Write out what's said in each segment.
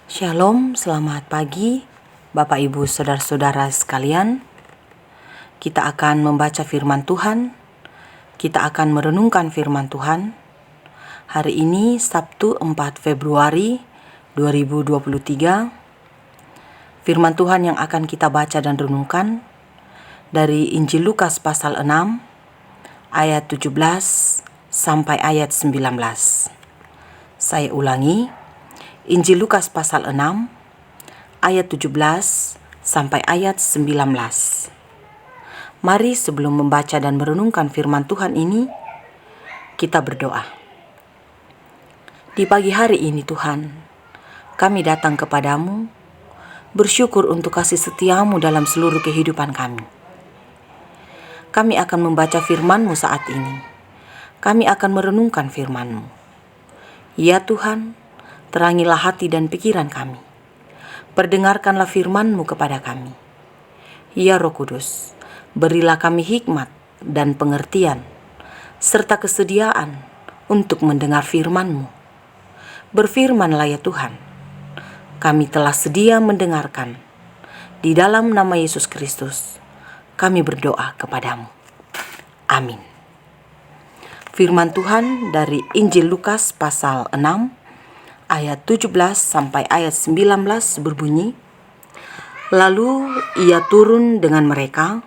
Shalom, selamat pagi Bapak Ibu Saudara-saudara sekalian. Kita akan membaca firman Tuhan. Kita akan merenungkan firman Tuhan. Hari ini Sabtu 4 Februari 2023. Firman Tuhan yang akan kita baca dan renungkan dari Injil Lukas pasal 6 ayat 17 sampai ayat 19. Saya ulangi, Injil Lukas pasal 6 ayat 17 sampai ayat 19. Mari sebelum membaca dan merenungkan firman Tuhan ini, kita berdoa. Di pagi hari ini Tuhan, kami datang kepadamu, bersyukur untuk kasih setiamu dalam seluruh kehidupan kami. Kami akan membaca firman-Mu saat ini. Kami akan merenungkan firman-Mu. Ya Tuhan, terangilah hati dan pikiran kami. Perdengarkanlah firman-Mu kepada kami. Ya Roh Kudus, berilah kami hikmat dan pengertian, serta kesediaan untuk mendengar firman-Mu. Berfirmanlah ya Tuhan, kami telah sedia mendengarkan. Di dalam nama Yesus Kristus, kami berdoa kepadamu. Amin. Firman Tuhan dari Injil Lukas pasal 6 ayat 17 sampai ayat 19 berbunyi, lalu ia turun dengan mereka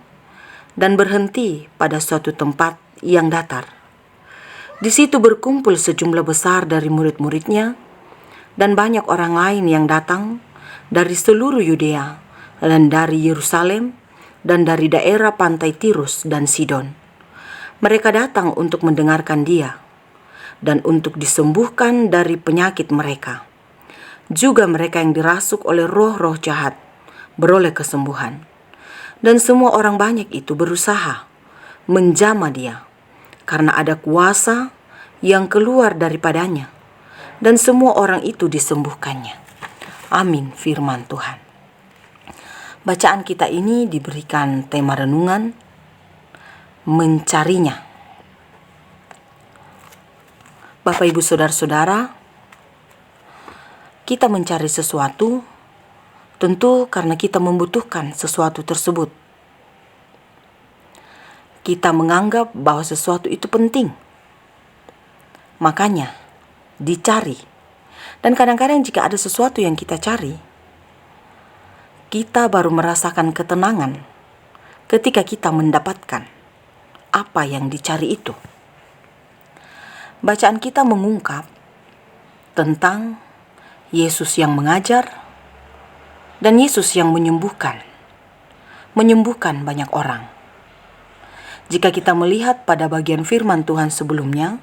dan berhenti pada suatu tempat yang datar. Di situ berkumpul sejumlah besar dari murid-muridnya dan banyak orang lain yang datang dari seluruh Yudea dan dari Yerusalem dan dari daerah pantai Tirus dan Sidon. Mereka datang untuk mendengarkan dia dan untuk disembuhkan dari penyakit mereka. Juga mereka yang dirasuk oleh roh-roh jahat beroleh kesembuhan. Dan semua orang banyak itu berusaha menjamah dia, karena ada kuasa yang keluar daripadanya, dan semua orang itu disembuhkannya. Amin, firman Tuhan. Bacaan kita ini diberikan tema renungan, mencarinya. Bapak Ibu Saudara-saudara, kita mencari sesuatu tentu karena kita membutuhkan sesuatu tersebut. Kita menganggap bahwa sesuatu itu penting, makanya dicari. Dan kadang-kadang jika ada sesuatu yang kita cari, kita baru merasakan ketenangan ketika kita mendapatkan apa yang dicari itu. Bacaan kita mengungkap tentang Yesus yang mengajar dan Yesus yang menyembuhkan banyak orang. Jika kita melihat pada bagian firman Tuhan sebelumnya,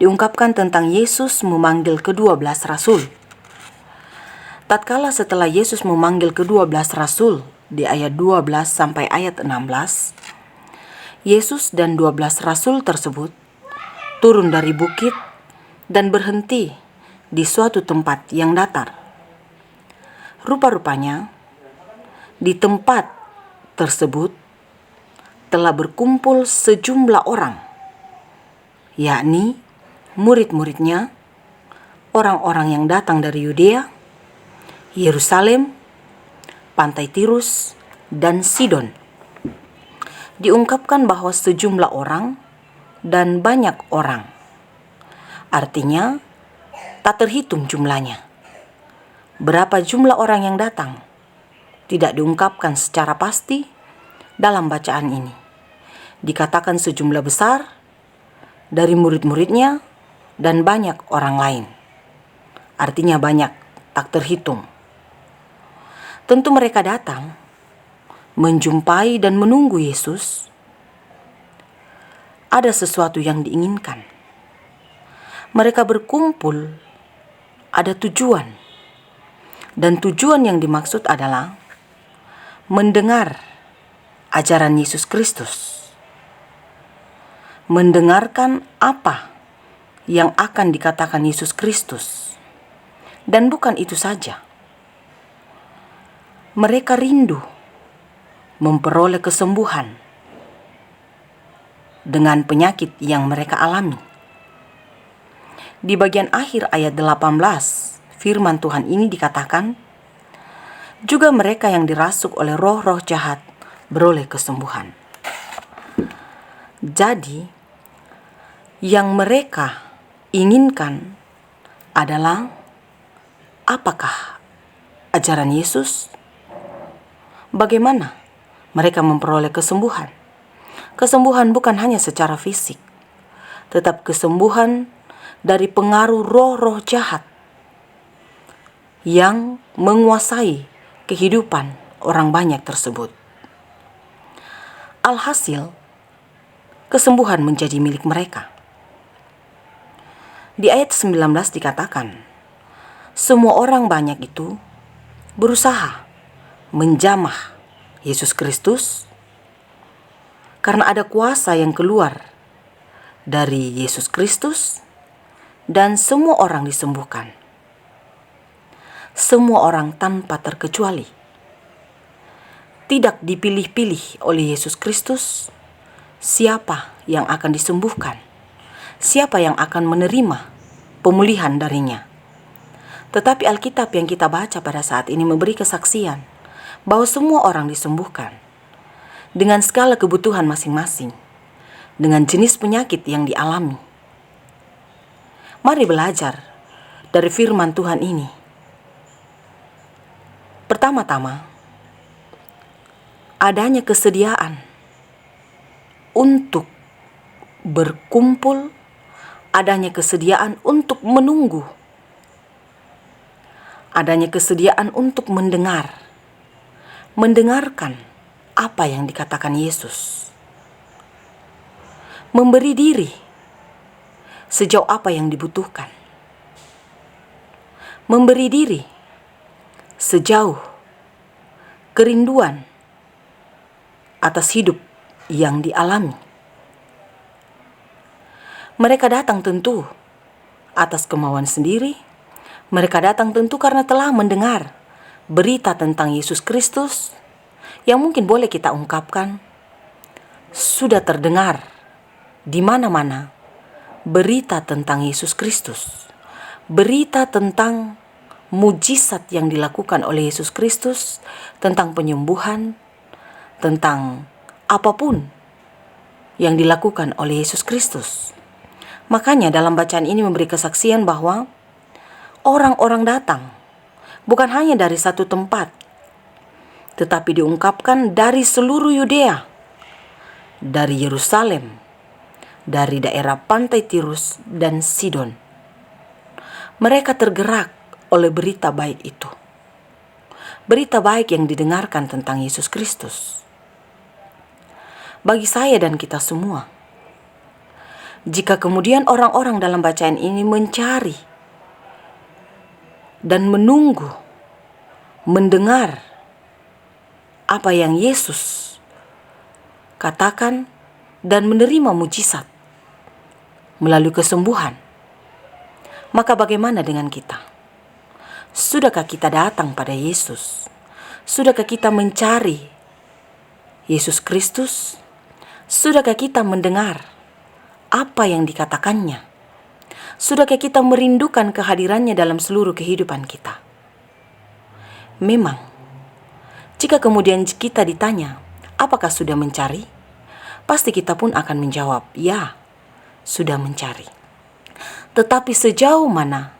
diungkapkan tentang Yesus memanggil ke-12 rasul. Tatkala setelah Yesus memanggil ke-12 rasul di ayat 12 sampai ayat 16, Yesus dan 12 rasul tersebut turun dari bukit dan berhenti di suatu tempat yang datar. Rupa-rupanya, di tempat tersebut telah berkumpul sejumlah orang, yakni murid-muridnya, orang-orang yang datang dari Yudea, Yerusalem, pantai Tirus, dan Sidon. Diungkapkan bahwa sejumlah orang dan banyak orang. Artinya, tak terhitung jumlahnya. Berapa jumlah orang yang datang tidak diungkapkan secara pasti dalam bacaan ini. Dikatakan sejumlah besar dari murid-muridnya dan banyak orang lain. Artinya banyak, tak terhitung. Tentu mereka datang menjumpai dan menunggu Yesus. Ada sesuatu yang diinginkan. Mereka berkumpul, ada tujuan. Dan tujuan yang dimaksud adalah mendengar ajaran Yesus Kristus. Mendengarkan apa yang akan dikatakan Yesus Kristus. Dan bukan itu saja. Mereka rindu memperoleh kesembuhan dengan penyakit yang mereka alami. Di bagian akhir ayat 18, firman Tuhan ini dikatakan, juga mereka yang dirasuk oleh roh-roh jahat beroleh kesembuhan. Jadi, yang mereka inginkan adalah apakah ajaran Yesus? Bagaimana mereka memperoleh kesembuhan? Kesembuhan bukan hanya secara fisik, tetap kesembuhan dari pengaruh roh-roh jahat yang menguasai kehidupan orang banyak tersebut. Alhasil, kesembuhan menjadi milik mereka. Di ayat 19 dikatakan, semua orang banyak itu berusaha menjamah Yesus Kristus karena ada kuasa yang keluar dari Yesus Kristus dan semua orang disembuhkan. Semua orang tanpa terkecuali. Tidak dipilih-pilih oleh Yesus Kristus siapa yang akan disembuhkan, siapa yang akan menerima pemulihan darinya. Tetapi Alkitab yang kita baca pada saat ini memberi kesaksian bahwa semua orang disembuhkan dengan skala kebutuhan masing-masing, dengan jenis penyakit yang dialami. Mari belajar dari firman Tuhan ini. Pertama-tama, adanya kesediaan untuk berkumpul, adanya kesediaan untuk menunggu, adanya kesediaan untuk mendengarkan apa yang dikatakan Yesus, memberi diri sejauh apa yang dibutuhkan, memberi diri sejauh kerinduan atas hidup yang dialami. Mereka datang tentu atas kemauan sendiri. Mereka datang tentu karena telah mendengar berita tentang Yesus Kristus yang mungkin boleh kita ungkapkan sudah terdengar di mana-mana berita tentang Yesus Kristus, berita tentang mujizat yang dilakukan oleh Yesus Kristus, tentang penyembuhan, tentang apapun yang dilakukan oleh Yesus Kristus. Makanya dalam bacaan ini memberi kesaksian bahwa orang-orang datang bukan hanya dari satu tempat, tetapi diungkapkan dari seluruh Yudea, dari Yerusalem, dari daerah pantai Tirus dan Sidon. Mereka tergerak oleh berita baik itu. Berita baik yang didengarkan tentang Yesus Kristus. Bagi saya dan kita semua, jika kemudian orang-orang dalam bacaan ini mencari dan menunggu, mendengar apa yang Yesus katakan dan menerima mujizat melalui kesembuhan, maka bagaimana dengan kita? Sudahkah kita datang pada Yesus? Sudahkah kita mencari Yesus Kristus? Sudahkah kita mendengar apa yang dikatakannya? Sudahkah kita merindukan kehadirannya dalam seluruh kehidupan kita? Memang, jika kemudian kita ditanya, apakah sudah mencari? Pasti kita pun akan menjawab, ya, sudah mencari. Tetapi sejauh mana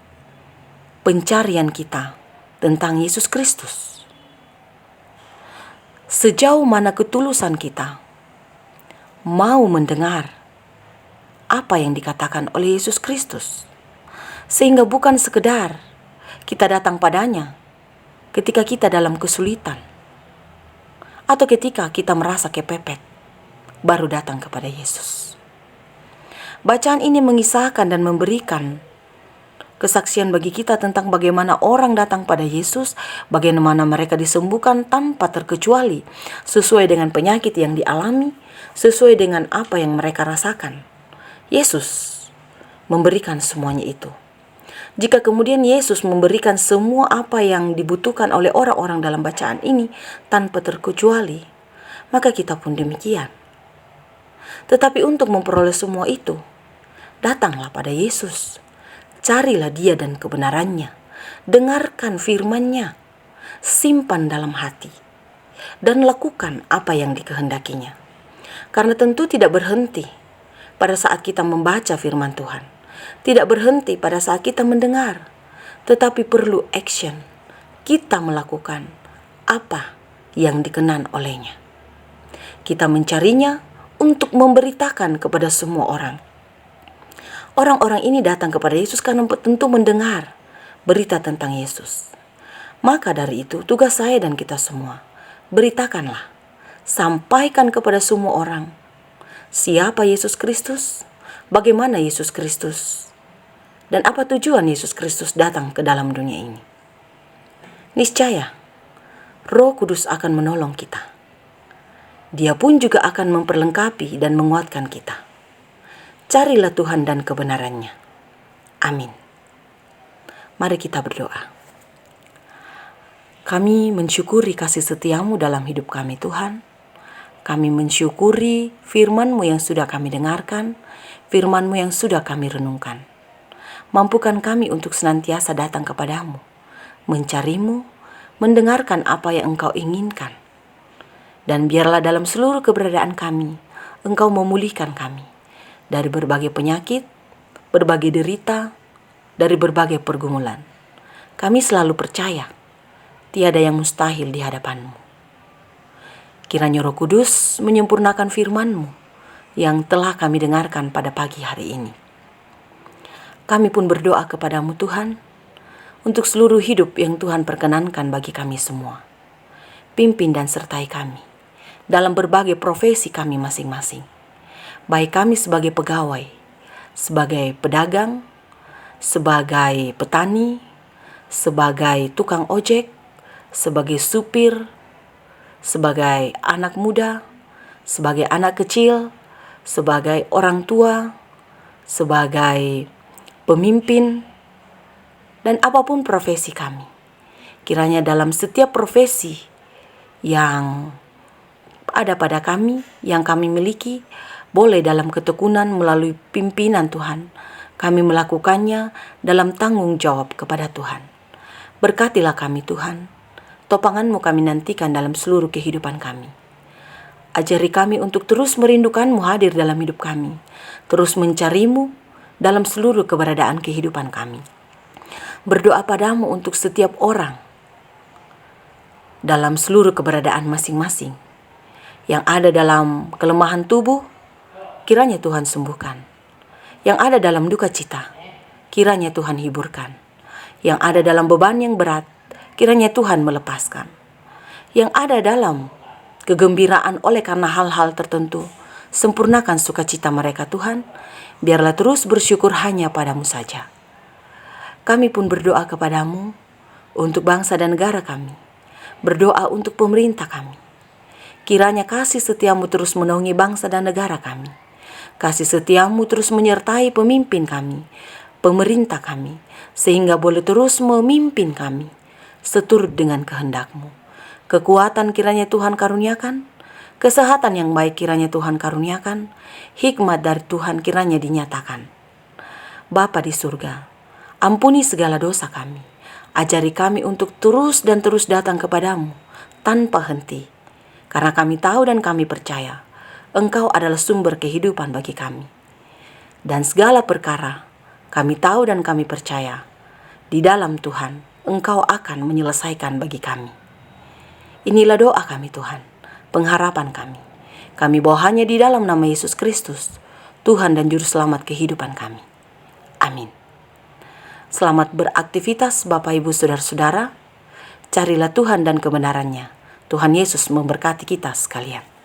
pencarian kita tentang Yesus Kristus? Sejauh mana ketulusan kita mau mendengar apa yang dikatakan oleh Yesus Kristus, sehingga bukan sekedar kita datang padanya ketika kita dalam kesulitan atau ketika kita merasa kepepet, baru datang kepada Yesus. Bacaan ini mengisahkan dan memberikan kesaksian bagi kita tentang bagaimana orang datang pada Yesus, bagaimana mereka disembuhkan tanpa terkecuali, sesuai dengan penyakit yang dialami, sesuai dengan apa yang mereka rasakan. Yesus memberikan semuanya itu. Jika kemudian Yesus memberikan semua apa yang dibutuhkan oleh orang-orang dalam bacaan ini tanpa terkecuali, maka kita pun demikian. Tetapi untuk memperoleh semua itu, datanglah pada Yesus. Carilah Dia dan kebenarannya. dengarkan firman-Nya, simpan dalam hati, dan lakukan apa yang dikehendakinya. Karena tentu tidak berhenti pada saat kita membaca firman Tuhan, tidak berhenti pada saat kita mendengar, tetapi perlu action. Kita melakukan apa yang dikenan olehnya. Kita mencarinya untuk memberitakan kepada semua orang. Orang-orang ini datang kepada Yesus karena tentu mendengar berita tentang Yesus. Maka dari itu, tugas saya dan kita semua, beritakanlah, sampaikan kepada semua orang siapa Yesus Kristus, bagaimana Yesus Kristus, dan apa tujuan Yesus Kristus datang ke dalam dunia ini. Niscaya, Roh Kudus akan menolong kita. Dia pun juga akan memperlengkapi dan menguatkan kita. Carilah Tuhan dan kebenarannya. Amin. Mari kita berdoa. Kami mensyukuri kasih setia-Mu dalam hidup kami, Tuhan. Kami mensyukuri firman-Mu yang sudah kami dengarkan, firman-Mu yang sudah kami renungkan. Mampukan kami untuk senantiasa datang kepada-Mu, mencari-Mu, mendengarkan apa yang Engkau inginkan. Dan biarlah dalam seluruh keberadaan kami, Engkau memulihkan kami dari berbagai penyakit, berbagai derita, dari berbagai pergumulan. Kami selalu percaya, tiada yang mustahil di hadapan-Mu. Kiranya Roh Kudus menyempurnakan firman-Mu yang telah kami dengarkan pada pagi hari ini. Kami pun berdoa kepada-Mu Tuhan, untuk seluruh hidup yang Tuhan perkenankan bagi kami semua. Pimpin dan sertai kami dalam berbagai profesi kami masing-masing. Baik kami sebagai pegawai, sebagai pedagang, sebagai petani, sebagai tukang ojek, sebagai supir, sebagai anak muda, sebagai anak kecil, sebagai orang tua, sebagai pemimpin, dan apapun profesi kami. Kiranya dalam setiap profesi yang ada pada kami, yang kami miliki, boleh dalam ketekunan melalui pimpinan Tuhan, kami melakukannya dalam tanggung jawab kepada Tuhan. Berkatilah kami Tuhan, topangan-Mu kami nantikan dalam seluruh kehidupan kami. Ajari kami untuk terus merindukan-Mu hadir dalam hidup kami, terus mencari-Mu dalam seluruh keberadaan kehidupan kami. Berdoa pada-Mu untuk setiap orang dalam seluruh keberadaan masing-masing, yang ada dalam kelemahan tubuh, kiranya Tuhan sembuhkan. Yang ada dalam duka cita, kiranya Tuhan hiburkan. Yang ada dalam beban yang berat, kiranya Tuhan melepaskan. Yang ada dalam kegembiraan oleh karena hal-hal tertentu, sempurnakan sukacita mereka Tuhan. Biarlah terus bersyukur hanya pada-Mu saja. Kami pun berdoa kepada-Mu untuk bangsa dan negara kami. Berdoa untuk pemerintah kami. Kiranya kasih setia-Mu terus menaungi bangsa dan negara kami. Kasih setia-Mu terus menyertai pemimpin kami, pemerintah kami, sehingga boleh terus memimpin kami seturut dengan kehendak-Mu. Kekuatan kiranya Tuhan karuniakan, kesehatan yang baik kiranya Tuhan karuniakan, hikmat dari Tuhan kiranya dinyatakan. Bapa di surga, ampuni segala dosa kami, ajari kami untuk terus dan terus datang kepada-Mu tanpa henti, karena kami tahu dan kami percaya Engkau adalah sumber kehidupan bagi kami. Dan segala perkara kami tahu dan kami percaya, di dalam Tuhan Engkau akan menyelesaikan bagi kami. Inilah doa kami Tuhan, pengharapan kami. Kami bawa hanya di dalam nama Yesus Kristus, Tuhan dan Juru Selamat kehidupan kami. Amin. Selamat beraktivitas Bapak Ibu Saudara-saudara. Carilah Tuhan dan kebenarannya. Tuhan Yesus memberkati kita sekalian.